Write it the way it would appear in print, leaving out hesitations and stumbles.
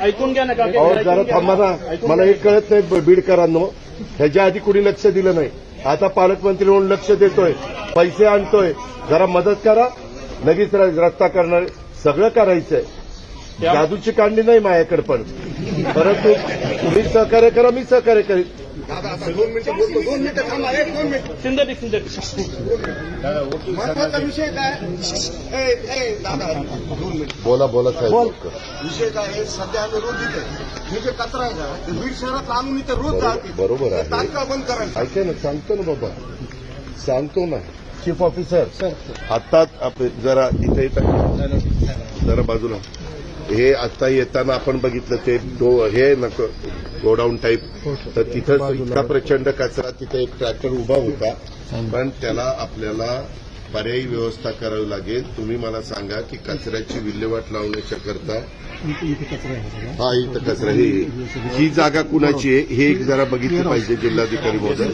ऐकून घ्या ना का अहो जरा थांबा ना, मला हे कळत नाही बीडकरांनो, ह्याच्या आधी कुणी लक्ष दिलं नाही. आता पालकमंत्री म्हणून लक्ष देतोय, पैसे आणतोय, जरा मदत करा. लगेच रस्ता करणार, सगळं करायचंय. जादूची कांडी नाही माझ्याकडे, पण परंतु तुम्ही सहकार्य करा, मी सहकार्य करेन. महत्वाचा विषय काय बोला बोला साहेब. विषय काय आहे, सध्या आम्ही रोज इथे हे जे कचरा आहे ना, ते बीड शहरात आणून इथे रोज जाते. बरोबर आहे. तात्काळ बंद करायचं. ऐका ना, सांगतो ना बाबा, सांगतो ना. चीफ ऑफिसर आता जरा इथे जरा बाजूला, हे आता येताना आपण बघितलं ते हे नको गोडाऊन टाईप, तर तिथं इतका प्रचंड कचरा, तिथे एक ट्रॅक्टर उभा होता, पण त्याला आपल्याला पर्यायी व्यवस्था करावी लागेल. तुम्ही मला सांगा की कचऱ्याची विल्हेवाट लावण्याच्या करता हा इथं कचरा, ही जागा कुणाची आहे हे एक जरा बघितलं पाहिजे जिल्हाधिकारी महोदय.